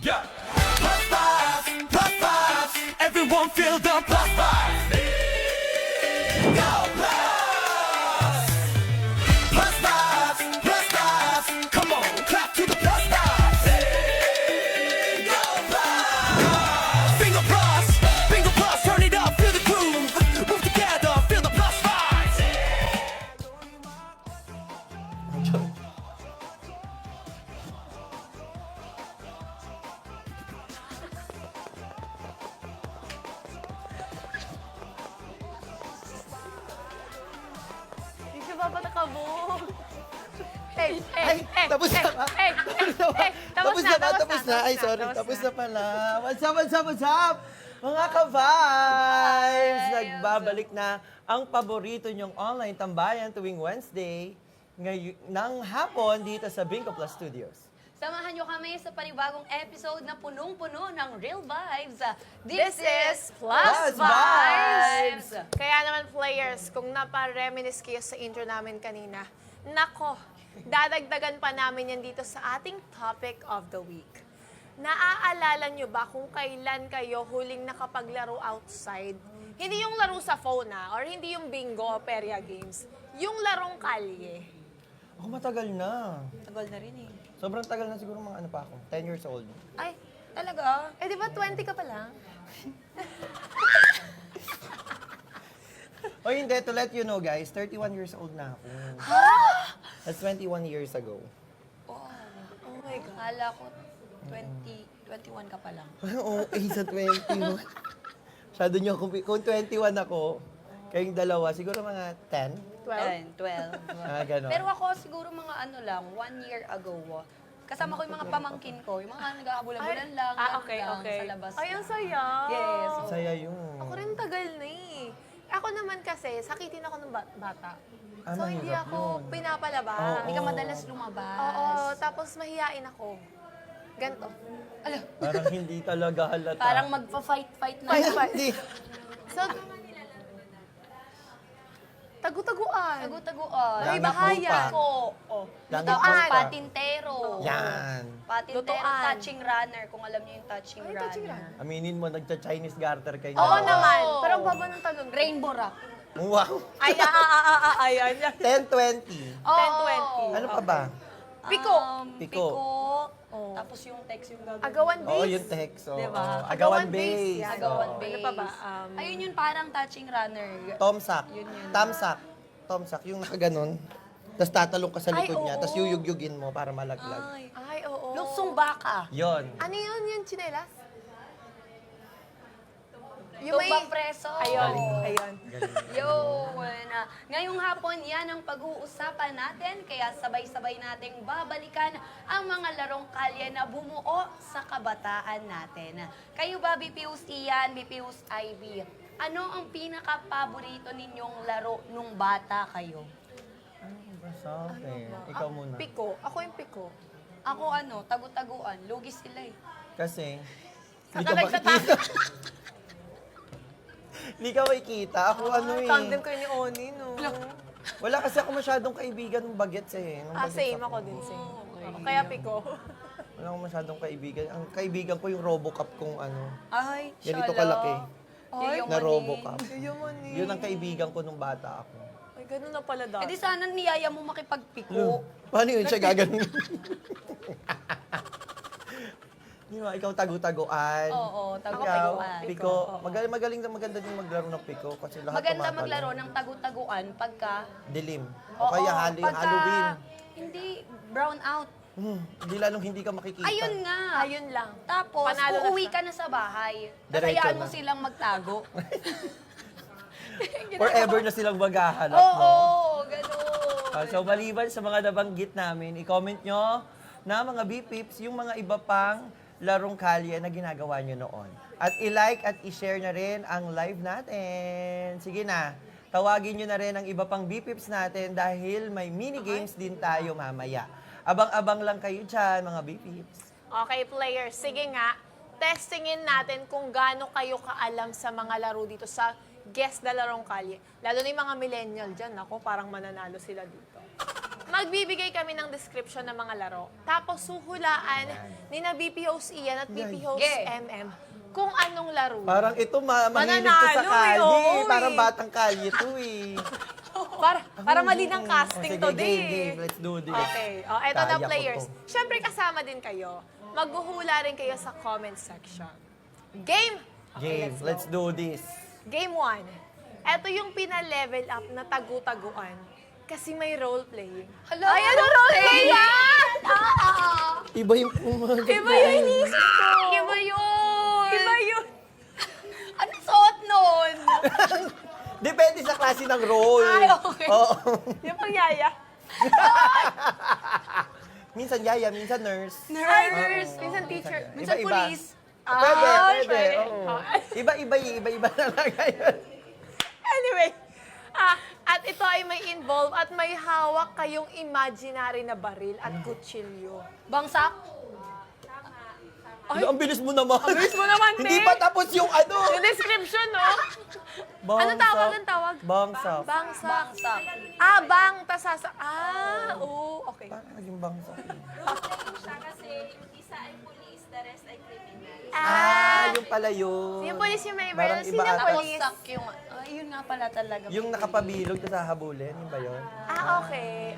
Yeah. Plus five. Everyone feel the plus five. Go plus. Plus five. Plus five. Come on, clap to the plus five. Go plus. Finger plus, turn it up, feel the groove. Move together, feel the plus five. Hindi siya babatakabog. Hey, Ay, tapos na ba? Tapos na. Ay, sorry. Tapos na pala. What's up? Mga ka-vibes! Nagbabalik na ang paborito niyong online tambayan tuwing Wednesday ng hapon dito sa Bingo Plus Studios. Samahan niyo kami sa panibagong episode na punong-puno ng real vibes. This is Plus Plus Vibes! Vibes! Kaya naman, players, kung napareminis kayo sa intro namin kanina, nako, dadagdagan pa namin yan dito sa ating topic of the week. Naaalala nyo ba kung kailan kayo huling nakapaglaro outside? Hindi yung laro sa phone or hindi yung bingo o perya games. Yung larong kalye. Ako matagal na. Tagal na rin eh. Sobrang tagal na siguro mga ano pa ako. 10 years old. Ay, talaga? Eh, di ba 20 ka pa lang? O hindi, to let you know guys, 31 years old na ako. That's 21 years ago. Oh, Oh my God. akala ko 21 ka pa lang. Oo, sa 21. Masyado niyo kung 21 ako, kayong dalawa, siguro mga 10. 12? 12. Gano'n. Pero ako siguro mga ano lang, 1 year ago. Kasama ko yung mga pamangkin ko, yung mga nag-aabulan-bulan lang, okay. sa labas. Ay, ang saya. Yes. Saya yun. Ako rin tagal na eh. Ako naman kasi, sakitin ako ng bata. Ah, So, hindi mahirap ako yun. pinapalabas. Oo. Hindi ka madalas lumabas. Oo, tapos mahihain ako. Ganto. Parang hindi talaga halata. Parang magpa-fight-fight na. Ay, Fight. hindi. So, tagu-taguan. Tagu-taguan. Langit bahaya. lupa. Ko. Oh. Langit Tapos lupa. patintero. Yan. Patintero, Lutuan. touching runner. Kung alam niyo yung touching Ay, runner. touching runner. Aminin mo, nagcha-Chinese garter kayo. Oo dalawa. naman. Pero ang baba ng talon. Rainbow rock. Wow. Ay, ayan. 10-20. 10-20. Ano pa ba? Piko. Piko. Oh. Tapos yung text yung gagawin. Agawan base. Oo, yung text. Oo. Diba? Agawan base. Yan. Agawan Oo. base. Ano pa ba? Ayun yun, parang touching runner. Tomsak. Yun. Tamsak. Tomsak. Yung nakaganon. Tapos tatalong ka sa likod Ay, niya. oo. Tapos yuyugyugin mo para malaglag. Ay, oo. Luksong baka. Yon. Ano yun yung chinelas? Tumbang preso. Ayun. Yun. Ngayong hapon, yan ang pag-uusapan natin. Kaya sabay-sabay nating babalikan ang mga larong kalye na bumuo sa kabataan natin. Kayo ba, BPUs Ian, BPUs Ivy? Ano ang pinaka-paborito ninyong laro nung bata kayo? Sa akin. Ikaw muna. Piko. Ako yung piko. Ako tagu-taguan. Lugi sila eh. Kasi, Sa hindi ka talag sa makikita. Hindi ka makikita. Ako ano eh. Tandem kayo ni Oni, no? Wala kasi ako masyadong kaibigan ng bagets eh. Nung bagets Same ako din, same. Kaya piko. Wala akong masyadong kaibigan. Ang kaibigan ko yung Robocop kung ano. Ay, Ganito shala. kalaki. Ay, Na Robocop. Yumani. Yun ang kaibigan ko nung bata ako. Ay, ganun na pala Eh dati. di sana niyaya mo makipagpiko. Paano yun siya gaganon? Di ba, ikaw tagu-taguan. Oo, Ikaw, tagu-taguan. piko. Magaling na maganda din maglaro ng piko kasi lahat Maganda tumatalo. maglaro ng tagu-taguan pagka... Dilim. O Oo, kaya pagka Halloween. Hindi, brown out. Hindi lalong hindi ka makikita. Ayun nga. Ayun lang. Tapos, Panalo na uuwi siya. ka na sa bahay. Diretso Kasayaan mo na. silang magtago. Forever na silang maghahanap, Oo, no? ganun. So, maliban sa mga nabanggit namin, i-comment nyo na mga B-Pips yung mga iba pang larong kalye na ginagawa nyo noon. At i-like at i-share na rin ang live natin. Sige na, tawagin nyo na rin ang iba pang B-Pips natin dahil may mini-games din tayo mamaya. Abang-abang lang kayo dyan, mga B-Pips. Okay, players. Sige nga, testingin natin kung gaano kayo kaalam sa mga laro dito sa Guess the Larong Kalye. Lalo na yung mga millennial dyan. Ako, parang mananalo sila dito. Magbibigay kami ng description ng mga laro. Tapos suhulaan ni na BP host Ian at BP host Sige. MM kung anong laro. Parang ito, mahilig to sa Mananalo, kalye. oo, Parang eh. batang kalye to eh. Para mali ng casting Sige, today. game. Let's do this. Okay. O, eto na Kaya ko players. to. Siyempre kasama din kayo. Maghuhula rin kayo sa comment section. Game! Okay, Game, let's do this. Game 1. Eto yung pina-level up na tagu-taguan. Kasi may role-playing. Hello? Ay, ano role-play yan? Iba yung Iba yung inisip ko. Iba yun! Iba yun. Ano suot nun? Depende sa klase ng role. Ay, okay. Oo. Yung pangyaya. Minsan yaya, minsan nurse. Nurse. Oo, Minsan teacher. ganyan. Minsan Iba-iba. police. Pwede, Ah, pwede. pwede. oo. Oh. Iba-iba talaga yun. Anyway, at ito ay may involve at may hawak kayong imaginary na baril at kutsilyo. Bangsak? Ay, ang bilis mo naman. Ang bilis mo naman, Hindi te. pa tapos yung ano. Yung description, no? Bangsak. Anong tawag? Anong tawag? Bangsak. Bangsak. Bangsak. Bang, tasasa. Oo, okay. Parang naging bangsak. Kasi yung isa ay police, the rest ay criminal. Yung pala yun. Yung police yung may Parang baril. iba Sino ata. police? Tapos yung... yun nga pala talaga. Yung nakapabilog na sa habulin, yun ba yun? Okay.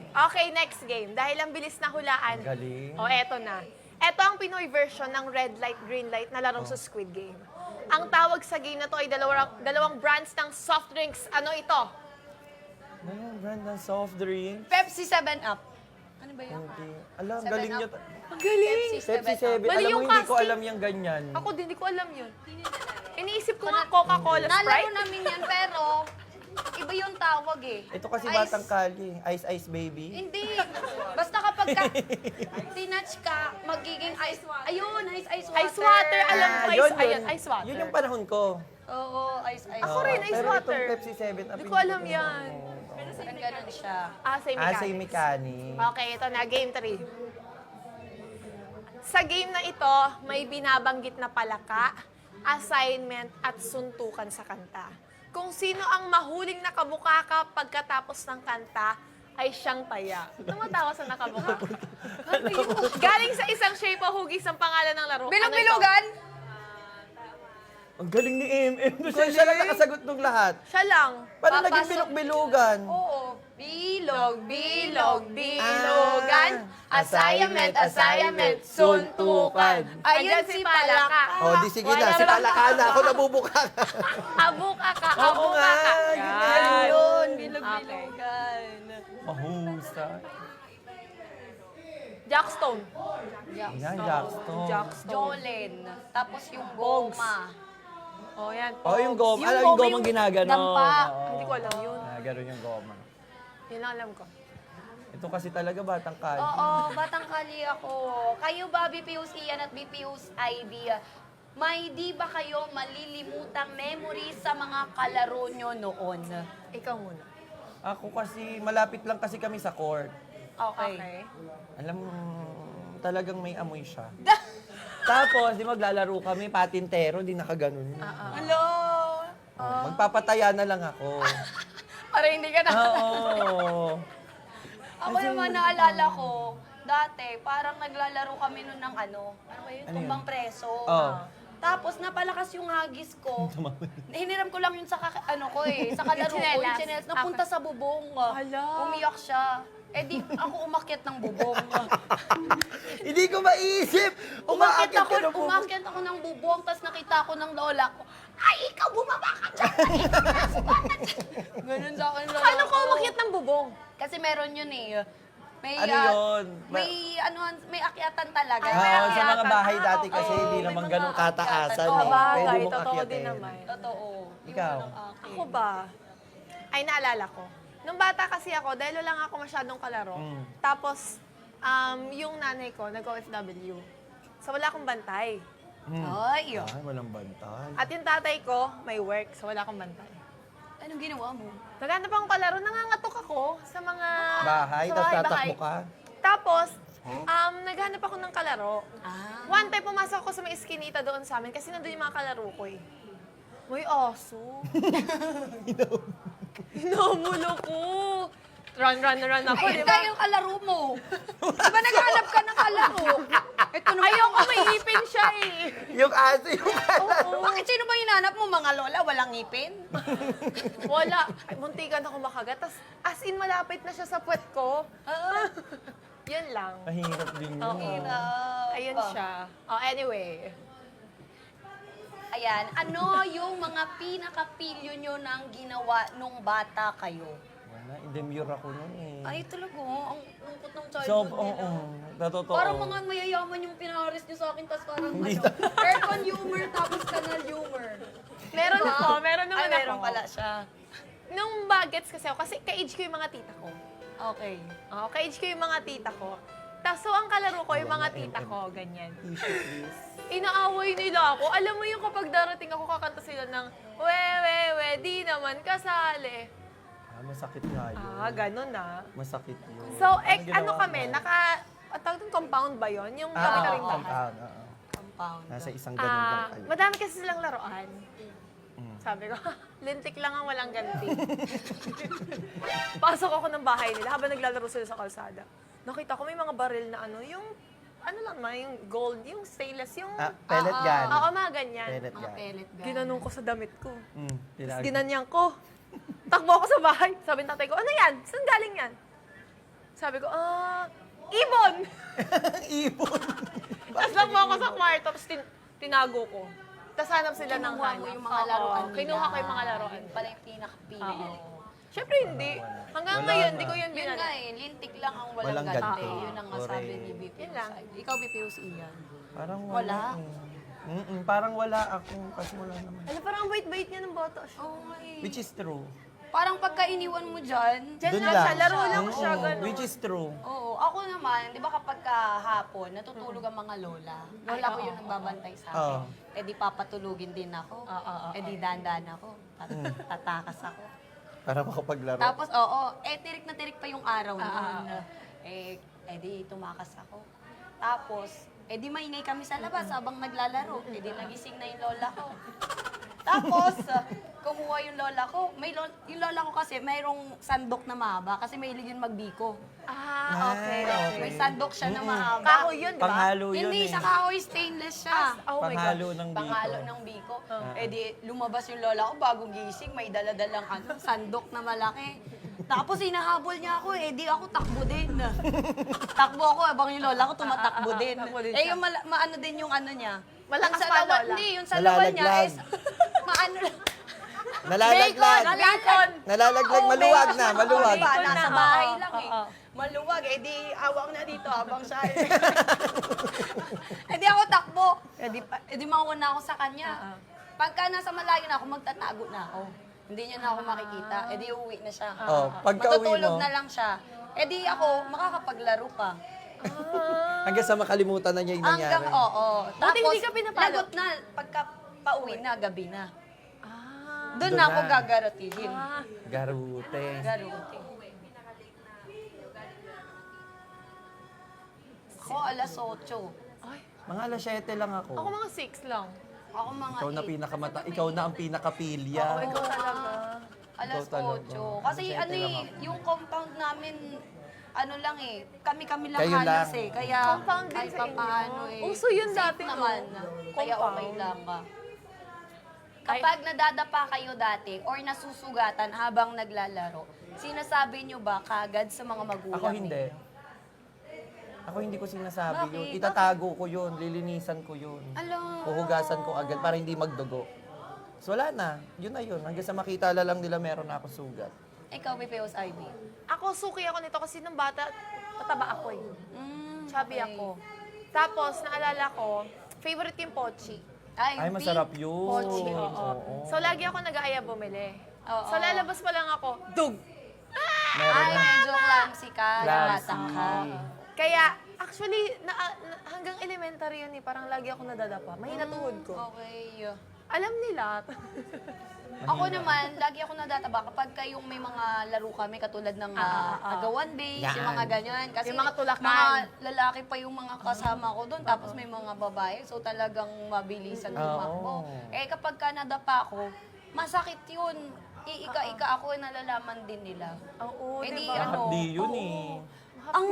Okay, next game. Dahil ang bilis na hulaan. Ang galing. O, eto na. Eto ang Pinoy version ng red light, green light na larong sa Squid Game. Ang tawag sa game na to ay dalawang brands ng soft drinks. Ano ito? Ano yung brand ng soft drink? Pepsi 7-Up. Ano ba yun? Hindi. Alam, Seven galing Up. nyo. Ang galing! Pepsi 7. Mali Alam mo, yung hindi ko casting. alam yung ganyan. Ako din, hindi ko alam yun. Iniisip ko nga Coca-Cola, Nalaro Sprite. namin yan, pero iba yung tawag eh. Ito kasi Ice- batang kalye. Ice Ice Baby. Hindi. Basta kapag tinatch ka, magiging ice... Ayun, ice water. Ice water, alam ko. Yun, Ayun, ice water. Yun yung panahon ko. Oo, ice Ako rin, ice Pero water. itong Pepsi 7 up. Hindi ko alam yan. Parang ganun siya. Same Say mechanics. mechanic. Okay, ito na, game 3. Sa game na ito, may binabanggit na palaka, assignment, at suntukan sa kanta. Kung sino ang mahuling nakabukaka pagkatapos ng kanta, ay siyang taya. Tumatawa sa nakabukaka. Galing sa isang shape o hugis ang pangalan ng laro. Ano ito? Bilog-bilogan? Ang galing ni MM. Siya lang nakasagot ng lahat. Siya lang. Paano naging Papasok. bilog-bilugan? Oo. Bilog, Bilogan, assignment, suntukan. Ayun si Palaka. O, di sige na. Si Palakana. Ako nabubuka. Abuka ka, Oo abuka nga. ka. Yun Yan. na yun. Bilog-bilogan. Mahusay. Jackstone. Yan, Jackstone. Jackstone. Jolen. Tapos yung Bogs. goma. Oh, yan. Oh, yung goma. Yung Alam, yung goma, gomang yung ginaganon. dampa. Oo. Hindi ko alam yun. Ginaganon yung goma. Yun lang alam ko. Ito kasi talaga batang kalye. Oo, batang kali ako. Kayo ba, BPUs Ian at BPUs Ivy, may di ba kayo malilimutang memory sa mga kalaro nyo noon? Ikaw muna. Ako kasi, malapit lang kasi kami sa court. Okay. Alam, talagang may amoy siya. Tapos, di maglalaro kami, patintero, di nakaganon. Hello! Magpapataya na lang ako. Para hindi ka na. Oo. Ako naman naalala ko, dati, parang naglalaro kami noon ng ano ba yun? Ano Tumbang yun? preso. Oo. Tapos napalakas yung hagis ko. Hiniram ko lang yun sa ano ko eh, sa kalaro ko, yung Tsinelas. tsinelas. Napunta sa bubong. Hala. Umiyak siya. Eh di, ako umakyat ng bubong. Hindi ko maisip! Umakyat Umaakit ka na po. ako ng bubong, tapos nakita ko ng lola ko, ay, ikaw bumaba ka dyan! Ganun sa akin lola Paano ko. ka umakyat ng bubong? Kasi meron yun eh. May, Ano yun? may akyatan talaga. Ay, Oo, may sa mga akyatan. bahay Ah, dati kasi oo, hindi may naman mga ganun kataasan. akyatan. Eh. Oo, bagay, Pwede mong totoo din akyatin. naman. Totoo. Ikaw? Ako ba? Ay, naalala ko. Nung bata kasi ako, dahil lang ako masyadong kalaro. Tapos, yung nanay ko, nag-OFW. So, wala akong bantay. Ay, Ay, walang bantay. At yung tatay ko, may work. So, wala akong bantay. anong ginawa mo? Naghanap akong kalaro, nangangatok ako sa mga... Bahay, sa tapos bahay-bahay. tatakbo ka. Tapos, naghanap ako ng kalaro. Ah. One time, pumasok ako sa may eskinita doon sa amin kasi nandun yung mga kalaro ko eh. May aso. Hinamulo ko. Run ako, Ay, di ito ba? yung kalaro mo. Di ba naghanap ka ng kalaro? Ito naman. Ayoko, may ipin siya eh. Yung aso, yung Bakit sino ba hinanap mo, mga lola? Walang ngipin? Wala. Ay, muntikan ako makagat. Tas, as in, malapit na siya sa puwet ko. Yun lang. Mahirap din yun. Ayun siya. Oh, anyway. Ayan, ano yung mga pinaka-pilyo nyo nang ginawa nung bata kayo? Wala, indemure ako nun eh. Ay, talaga, ang lungkot ng So, childhood oo, nila. natotoo. Parang mga mayayaman yung pinaharis nyo sa akin, tapos parang Hindi ano, aircon humor, tapos kanal humor. Meron ako, meron naman Ay, meron ako. pala siya. Nung bagets kasi ako, kasi ka-age ko yung mga tita ko. Okay. Oo, ka-age ko yung mga tita ko. Tapos, so ang kalaro ko, yung mga tita ko, ganyan. Tissue, please. Inaaway nila ako. Alam mo yung kapag darating ako, kakanta sila ng, we, di naman kasali. Masakit nga yun. Ganun na. Masakit yun. So, Anong ginawa ano kami, mo? tawag doon compound ba yun? Yung kami-kaming bahay. compound, oo. Compound. Nasa isang ganun lang kayo. Madami kasi silang laruan. Sabi ko, lintik lang ang walang ganti. Pasok ako ng bahay nila habang naglalaro sila sa kalsada. Nakita ko may mga baril na ano, yung ano lang ma, yung gold, yung stainless, yung... Pellet gun. Oo, mga ganyan. Pellet Mga gun. pellet gun. Ginanong ko sa damit ko. Tinag- Ginanyan ko. Takbo ako sa bahay. Sabi ng tatay ko, ano yan? Saan galing yan? Sabi ko, ibon! Ibon. Tapos lakbo ako sa kwarto, tapos tinago ko. Tapos hanap sila ng Kinuha mo hanap. yung mga Oo, laruan nila. Kinuha ko yung mga laruan. Yun pala yung pinaka-pilyo. Siyempre hindi. Hanggang Wala ngayon, na. di ko yun Yun binala. nga eh, lintik lang ang walang, Walang ganti. ganti. Yun ang nasabi Correct. ni BP. Yun lang. Ikaw, BPOC yan. Parang Wala? wala. Parang wala ako kasi wala naman. Ano, parang ang bait-bait niya ng bata siya. Oo nga eh. Which is true. Parang pagka iniwan mo dyan, Diyan Dun lang siya, laro lang Oo, siya, gano'n. Which is true. oo. Ako naman, di ba kapag hapon, natutulog ang mga lola. Lola ko yung nagbabantay sa akin. Oo. Eh di papatulugin din ako. Eh di dandan ako. Tatakas ako. Para makapaglaro. Tapos, oo, tirik na tirik pa yung araw noon. Eh di tumakas ako. Tapos, di maingay kami sa labas habang naglalaro. Eh di nagising na yung lola ko. Tapos, kumuha yung lola ko. Yung lola ko kasi mayroong sandok na mahaba kasi mahilig yun magbiko. Okay. May sandok siya na mahaba. Kahoy yun, di ba? Panghalo yun Hindi, eh. sa kahoy stainless siya. Oh my God. Panghalo ng biko. Panghalo ng biko. Eh di, lumabas yung lola ko bagong gising, may daladalang sandok na malaki. Tapos hinahabol niya ako, eh di ako takbo din. Takbo ako habang yung lola ko tumatakbo din. Takbo din Eh siya. yung maano din yung ano niya. Malakas Yung pa, salawan- lola? Hindi, yung salawan niya Nalalaglag. is maano lang. Nalalaglag. Bacon! Nalalaglag. Oo, Maluwag bacon. na, maluwag. Diba, Bacon nasa na, bahay oo, lang eh. oo. Maluwag, eh di awak na dito habang siya. Eh di ako takbo. Eh di mauna ako sa kanya. Pagka nasa malayo na ako, magtatago na ako. Hindi niya na ako makikita. Eh di uuwi na siya. Oh, pagka-uwi Matutulog mo, na lang siya. Eh di ako, makakapaglaro pa. hanggang sa makalimutan na niya yung nangyari. Hanggang, oo. Buti hindi ka pinapalo. lagot na. Pagka pauwi na, gabi na. Doon Doon na ako na. gagarutihin. Garute. Garuti. Ako alas 8. Ay, Mga alas 7 lang ako. ako mga 6 lang. Ako mga Ikaw na 8. pinakamata. Ikaw na ang pinakapilya. Oo, ikaw talaga. Alas Ikaw talaga. 8. Kasi Alas 7 ano lang eh, ako. yung compound namin, ano lang eh, kami-kami lang Kayo halos lang. eh. Kaya Compound din kahit sa inyo. papaano eh. Uso yun safe dati, no? naman. Kaya okay Compound. lang ka. Kapag nadadapa kayo dati or nasusugatan habang naglalaro, sinasabi nyo ba kagad sa mga magulang? Ako hindi. Ako hindi ko sinasabi Bakit? yun. Itatago ko yun. Lilinisan ko yun. Alam. Huhugasan ko agad para hindi magdugo. So wala na. Yun na yun. Hanggang sa makita lang nila meron na ako sugat. Ikaw, Bipeos Ivy. Ako, suki ako nito kasi nung bata, pataba ako eh. Chubby okay. ako. Tapos, naalala ko, favorite ko yung pochi. Ay, masarap yun. Pochi, oo. Oo. So, lagi ako nag-aaya bumili. Oo. So, lalabas pa lang ako, dug! Meron Ay, na. medyo clumsy ka. Clumsy. Batang ka. Kaya, actually, hanggang elementary yun eh, parang lagi ako nadadapa. Mahina tuhod ko. Okay. Alam nila. Ako naman, lagi ako nadataba kapag kayong may mga laro kami katulad ng agawan base, Yan. yung mga ganyan. Kasi Yung mga tulakan. mga lalaki pa yung mga kasama ko doon, tapos may mga babae, so talagang mabilisan tumakbo. Oo. Eh kapag ka nadapa ako, masakit yun. iika-ika ako, nalalaman din nila. Oo, Eh, di, diba? ano, Di yun oo. eh. Ang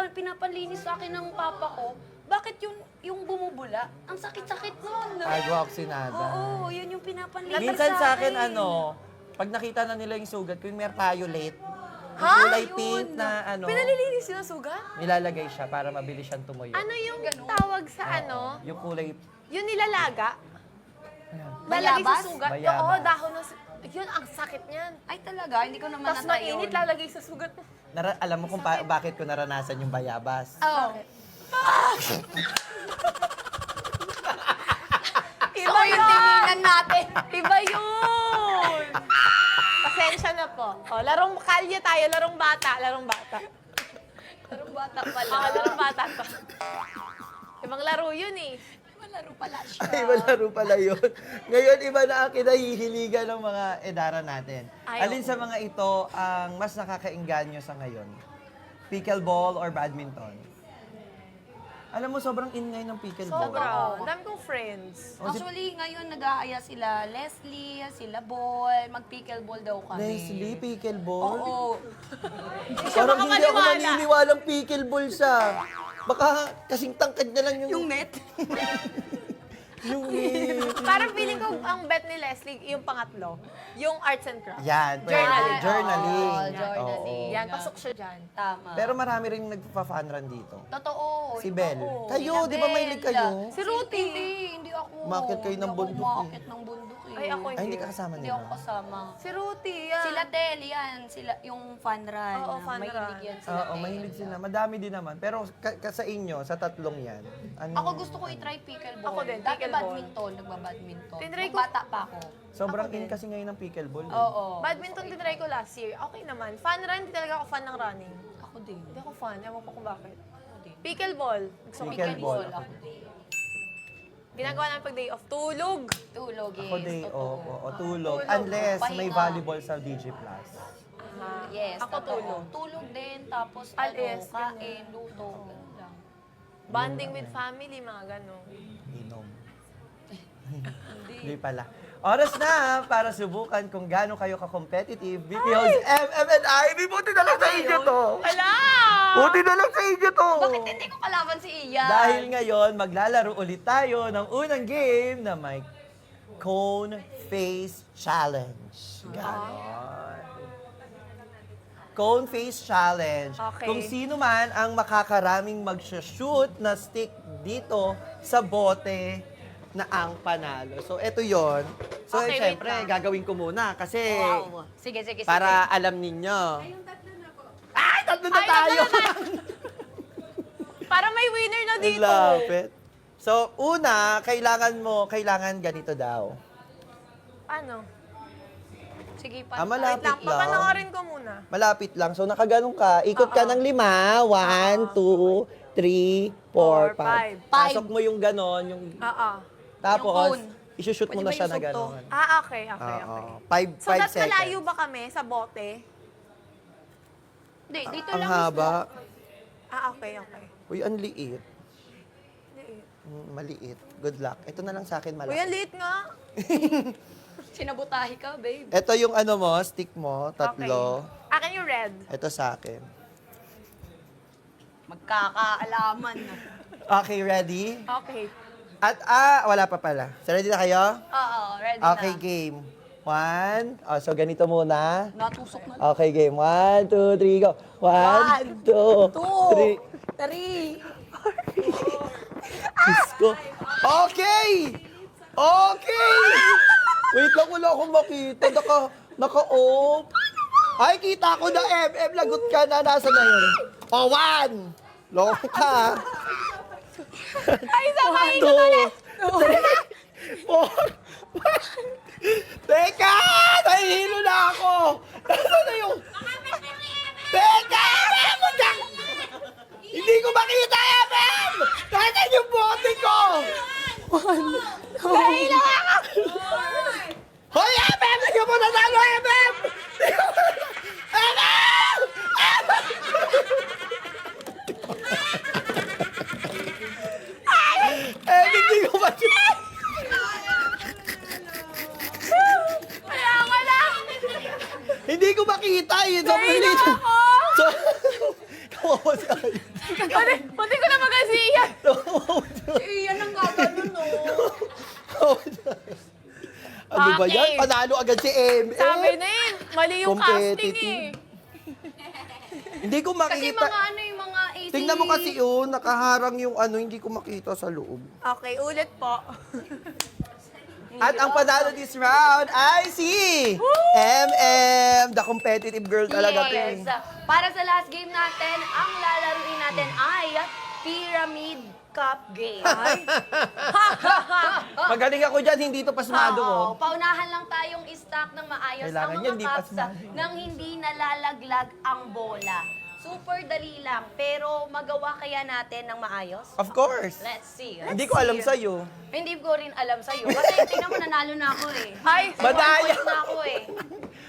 pinapanlinis sa akin ng papa ko, bakit yung bumubula? Ang sakit-sakit nun. Hydroxinada. Oo, yun yung pinapanlinis Minsan sa akin, pag nakita na nila yung sugat ko, yung mertiolate, yung Ha? kulay Yun. pink na Pinalilinis yung sugat? nilalagay siya para mabilis siyang tumuyo. Ano yung Ganun. tawag sa Oo. ano? Yung kulay, Yung nilalaga? ayan. Lalagay sa Bayabas? sugat? Bayabas. Oo, dahon ng yun, ang sakit niyan. Ay talaga, hindi ko naman Tapos natry mainit, yun. lalagay sa sugat. Alam mo kung bakit ko naranasan yung bayabas? Oo. Iba So, yung tinginan natin. Iba yun! Pasensya na po. O, larong kalye tayo, larong bata, larong bata. Larong bata pala. Larong bata pa. Ibang laro yun eh. Malaro pala siya. Ay, malaro pala yun. Ngayon, iba na ang kinahihiligan ng mga edara natin. Ay, Alin sa mga ito ang mas nakakainganyo sa ngayon? Pickleball or badminton? Alam mo, sobrang in ngayon ng pickleball. Sobra. Ang dami kong friends. Actually, ngayon nag-aaya sila Leslie, sila Ball, mag-pickleball daw kami. Leslie, pickleball? Oo. Parang hindi ako makapaniwala. maniniwalang pickleball siya. Baka kasing tangkad na lang yung... Yung net. Yung net. Parang feeling ko ang bet ni Leslie, yung pangatlo, yung arts and crafts. Yan. Journaling. Journaling. Oo, journaling. Oo. Yan, pasok siya dyan. Tama. Pero marami rin nagpa-fun run dito. Totoo. Si yung Bel. ako. Kayo, Sila di ba Bel. mahilig kayo? Si Ruthie. Hindi ako. Umakyat kayo ng Hindi ako bundok eh. umakyat ng bundok eh. Ay, ako Ay, hindi ka kasama Hindi nila. ako kasama. Si Ruthie, yan. Sila Tel, yan. Sila, yung fun run. Oo, fun Mahilig run. yan sila Oo, Tel. mahilig sila. Madami din naman. Pero sa inyo, sa tatlong yan, ano? Ako gusto ko i-try pickleball. Ako din, Dati pickleball. badminton, nagbabadminton. Tinry Nung ko- bata pa ako. Sobrang in kasi ngayon ng pickleball. eh. Oo. Badminton tinry ko last year. Okay naman. Fun run, hindi talaga ako fan ng running. Ako din. Hindi ako fan. Ewan ko kung bakit. Ako din. Pickleball. Gusto ko Pickleball. Ako din. Ginagawa namin pag day off. Tulog. Tulog, yes. Ako day totoo. off, o tulog. Tulog. Unless may Pahinga. volleyball sa DG Plus. Yes, Ako totoo. tulog. Tulog din, tapos Alis, kain, luto, ganun lang. Bonding with family, mga gano'n. Inom. Hindi pala. Oras na para subukan kung gaano kayo ka-competitive. BPO's MM&I. Buti na lang sa inyo to. Hala! Buti na lang sa inyo to. Bakit hindi ko kalaban si Ian? Dahil ngayon, maglalaro ulit tayo ng unang game na may Cone Face Challenge. Ganon. Cone Face Challenge. Okay. Kung sino man ang makakaraming mag-shoot na stick dito sa bote na ang panalo. So, eto yon. So, Okay, wait syempre, lang. gagawin ko muna kasi Wow. Sige, sige, sige. para alam ninyo. Ay, tatlo na Ay, tayo! tatlo na Para may winner na Ang dito. lapit. So, una, kailangan ganito daw. Ano? Sige, Ah, Wait malapit lang, lang. papanoorin ko muna. Malapit lang. So, nakaganong ka. Ikot ka ng 5. 1, 2, 3, 4, 5. Pasok mo yung ganon. Yung, Oo. tapos, cone. isushoot mo Pwede na ba siya na yung sugto? ganon. Okay, okay, okay. 5 So, that's seconds. malayo ba kami sa bote? Hindi, dito Ang lang haba. Okay, okay. Uy, ang liit. Maliit. Good luck. Ito na lang sa akin Uy, malaki. ang liit nga. Sinabutahi ka, babe. Ito yung ano mo, stick mo, tatlo. Okay. Akin yung red. Ito sa akin. Magkakaalaman na. Okay, ready? Okay. At, wala pa pala. So, ready na kayo? Oo, ready Okay, na. game. 1. So, ganito muna. Natusok na. Okay, game. 1, 2, 3, go. 1, 2, 3. 3. Diyos ko. Okay! Okay! Wait lang, wala akong makita. Naka-off. Ay, kita ko na, MM. Lagot ka na. Nasa na yun? 1. Loko ka. Ay, samayin 2, 3, 4, 5. Teka! Nahihilo na ako! Nasaan na yung... Teka! MM! Hindi ko makita, MM! Nasaan yung bote ko? Nahihilo ako! Hoy, MM! Hindi mo natalo, MM! MM! Hindi ko makita. Wala, wala ako! Pati ko na magasiyan. Iyan ang gaganon, no? Ano ba yan? Okay. Panalo agad si Em. Sabi na yun, mali yung casting eh. Hindi ko Kasi makita. mga ano yung mga AC... Tingnan mo kasi yun, nakaharang yung ano, hindi ko makita sa loob. Okay, ulit po. At ang panalo this round ay si MM, the competitive girl talaga. Yes. Ting. Para sa last game natin, ang lalaruin natin ay Pyramid Cup Game. Magaling ako dyan, hindi to pasmado mo. Oo, paunahan lang tayong i-stack ng maayos Kailangan ang yan, mga di cups pasmado. nang hindi nalalaglag ang bola. Super dali lang, pero magawa kaya natin ng maayos? Of course. Let's see. Hindi ko alam sa'yo. Hindi ko rin alam sa'yo. Kasi tingnan mo, nanalo na ako eh. Ay, Madaya. 1 point na ako eh.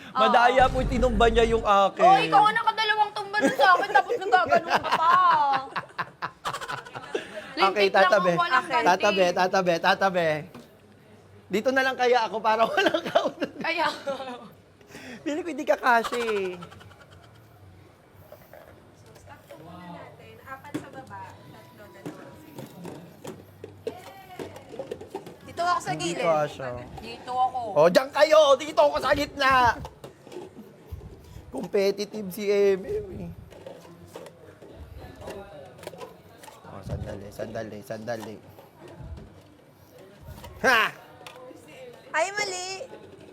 Madaya po, tinumba niya yung akin. Oh, ikaw ang nakadalawang tumba nun sa akin, tapos nagaganon ka pa. Okay, Lintik lang tatabi. ang walang ganti. Tatabi. Dito na lang kaya ako para walang count. Kaya, Pili ko hindi ka kasi. Stop po muna natin. 4 sa baba, 3 dalawang dito ako sa Hindi gilid. kasha. dito ako. O, diyan kayo! Dito ako sa gitna! Competitive si MM. Oh, sandali. Ha! Ay, mali.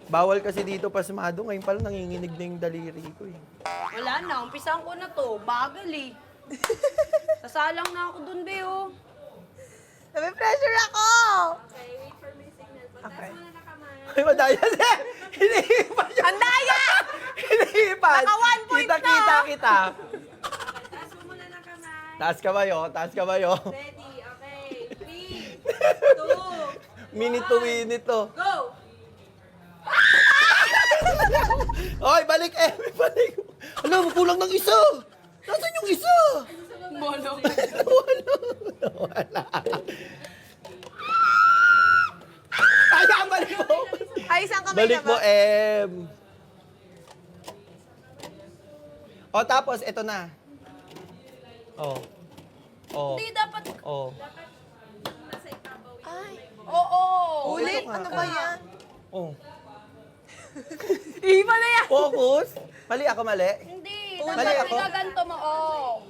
Bawal kasi dito pasmado. Ngayon pala nanginginig na yung daliri ko eh. Wala na, umpisahan ko na to. Bagal eh. Sasalang na ako dun, Beo. Nabe-pressure ako. Okay, wait for my signal po. Okay. Taas muna na kamay. Ay, madaya siya! Hinihipan niya! Ang daya! Hinihipan! Naka 1 point na! Kita! Taas mo muna na kamay. Taas kabayo. Ready, okay. 3, 2, Minute to win ito. go! Oy, balik balik. Alam, kulang ng isa. Nasaan yung isa? Wala. Kaya, balik mo. Ay, isang kamay Balik na mo, ba? M. O, tapos, eto na. Oh. Hindi, dapat... Oh. Nasa ibabaw yung Ay, Oo! ulit. ito nga. Ano ba yan? Oh. Iba na yan. Focus. Mali ako, mali. Hindi, Mali dapat ako. ginaganto mo. Oh.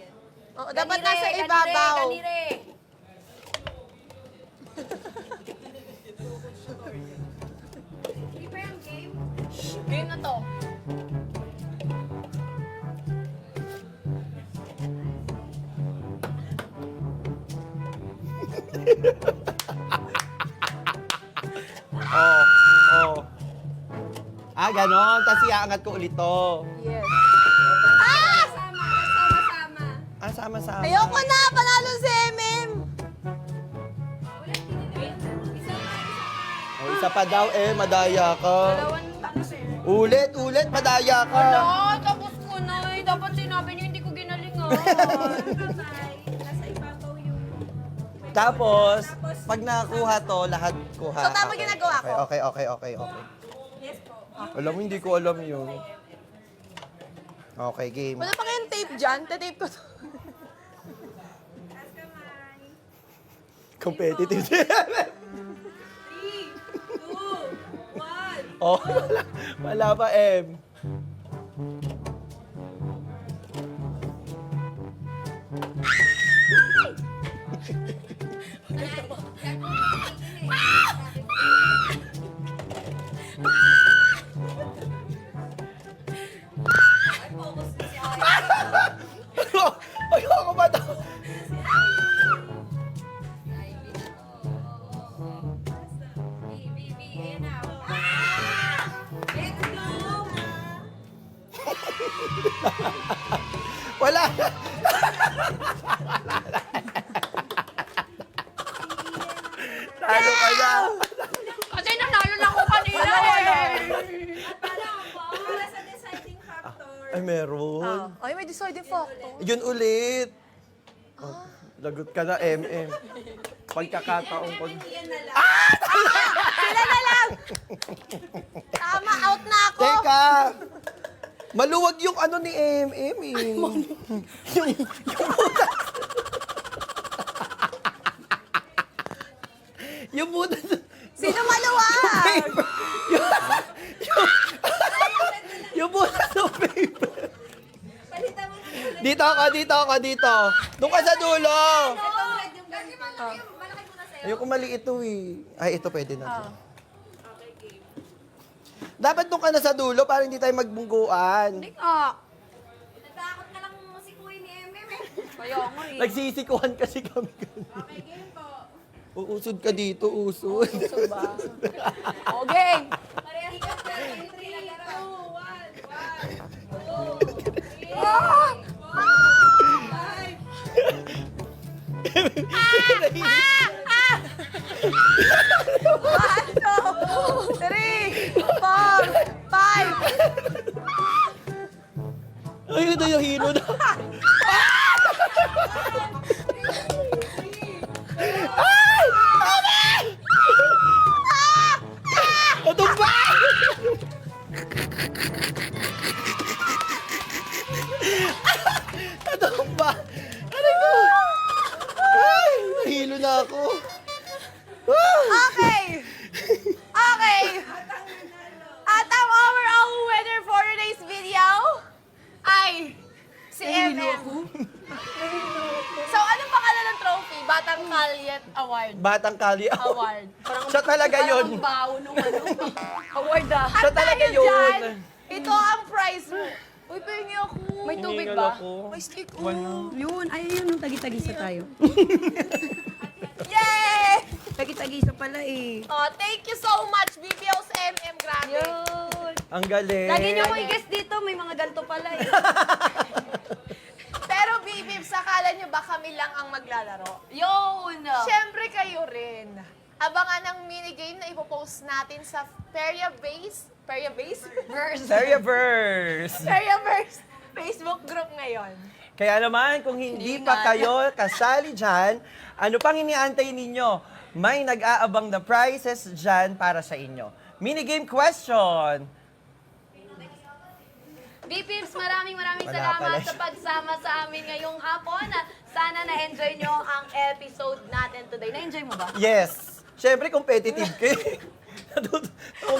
Oh, dapat nasa ibabaw. Ganire. Hindi pa yung game? Game na to. Oh. Ah, ganon. Tapos iaangat ko ulit to. Yes. Sama. Ah, sama-sama. Ayoko na. Panalo si MM. Ulit, isa pa. Oh, isa pa daw, madaya ka. Dalawang tapos eh. Ulit, madaya ka. Ano? Tapos ko na eh. Dapat sinabi niyo hindi ko ginalingan. Kamay, nasa ibabaw yung... Tapos, pag nakuha to, lahat kuha. So, tama ginagawa ko? Okay. Yes po. Alam mo, hindi ko alam yun. Okay, game. Wala pa kayong tape dyan. Tatape ko to. Taas kamay. Competitive. 3, 2, 1. Oh, wala pa, M. Ayoko ba ito? Ayan na. Let's go! Wala. Talo ka na. Kasi nanalo na ako kanina eh. Para sa deciding factor. Ay, meron. Ay, may deciding factor. Yun ulit. Oh, lagot ka na, MM. Pagkakataon ko. Yan na lang. Sila na lang. Tama, out na ako. Teka! Maluwag yung ano ni MM eh. yung butas. Yung butas. Sino maluwag? Yung butas ng paper. Palitan mo na. Dito ako. Doon ka sa dulo. Ito red yung ganito. Malaki mo na sa'yo. Ayoko maliit ito eh. Ay, ito pwede na. to. Okay, game. Dapat doon ka na sa dulo para hindi tayo magbungguan. Natakot ka lang si Kuya ni MM eh. Kaya nga eh. Nagsisikuhan kasi kami ganun. Okay, game po. Uusod ka dito, usod. Okay. Parehas ka sa 3, 2, 1, 1, 2, 3. One, two, three, 4, 5. Ayun na yung hero na. Ito ba? Ito ba? Ano ito? Ay, nahilo na ako. Okay. At ang overall winner for today's video ay si MM. So, anong pangalan ng trophy? Batang Kalyet Award. Batang Kali. Award. Siya talaga yun. Parang bawo nung ano. Award ah. Siya At talaga dahil dyan, yun. ito ang prize mo. Uy, pahingi ako. May tubig Hiningal ba? ako. May stick. Yun, ay yun, nung tagi-tagisa tayo. Yay! Tagi-tagisa pala eh. Oh, thank you so much, BPO's MM. Grabe. Yun. Ang galing. Lagi niyo ko i-guess dito, may mga ganito pala eh. Pero BPO's, akala nyo ba kami lang ang maglalaro? Yun! Siyempre kayo rin. Abangan ang minigame na ipopost natin sa Periabase Seriaverse. Periaverse Facebook group ngayon. Kaya naman, kung hindi pa kayo kasali dyan, ano pang iniantay ninyo? May nag-aabang na prizes dyan para sa inyo. Minigame question. B-Pips, maraming Wala salamat pala sa siya. pagsama sa amin ngayong hapon. Sana na-enjoy nyo ang episode natin today. Na-enjoy mo ba? Yes. Siyempre, competitive ka eh.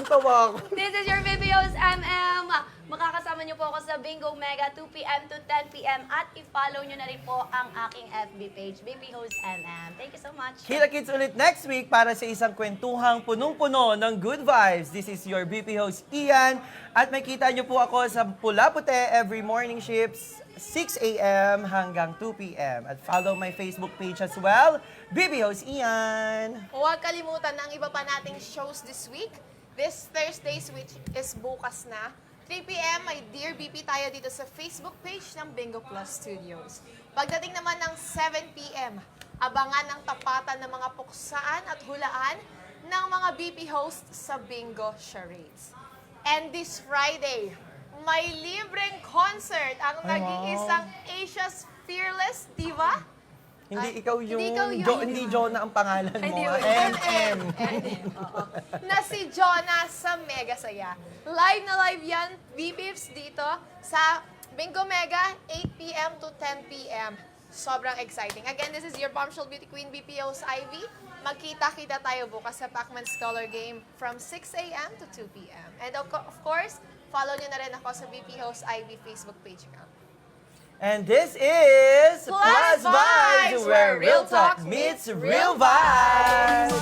Tawa ako. This is your BPO's MM. Makakasama niyo po ako sa Bingo Mega 2 p.m. to 10 p.m. At i-follow niyo na rin po ang aking FB page, BPO's MM. Thank you so much. Kita-kits ulit next week para sa isang kwentuhang punong-puno ng good vibes. This is your BP host, Ian. At makita niyo po ako sa Pula Puti every morning shifts, 6 a.m. hanggang 2 p.m. At follow my Facebook page as well, BP host, Ian. Huwag kalimutan ang iba pa nating shows this week. This Thursdays, which is bukas na. 3 p.m. may Dear BP tayo dito sa Facebook page ng Bingo Plus Studios. Pagdating naman ng 7 p.m., abangan ang tapatan ng mga puksaan at hulaan ng mga BP hosts sa Bingo Charades. And this Friday, may libreng concert ang nag-iisang Asia's Fearless Diva. Hindi ikaw yung... hindi ikaw yun. Hindi Jonah ang pangalan mo. Hindi, MM. Na si Jonah sa Mega Saya. Live na live yan, BBIFs dito sa Bingo Mega, 8 p.m. to 10 p.m. Sobrang exciting. Again, this is your Bombshell Beauty Queen, BPO's Ivy. Magkita-kita tayo bukas sa Pacman's Color Game from 6 a.m. to 2 p.m. And of course, follow nyo na rin ako sa BPO's Ivy Facebook page account. And this is Plus Vibes, where real talk meets real vibes.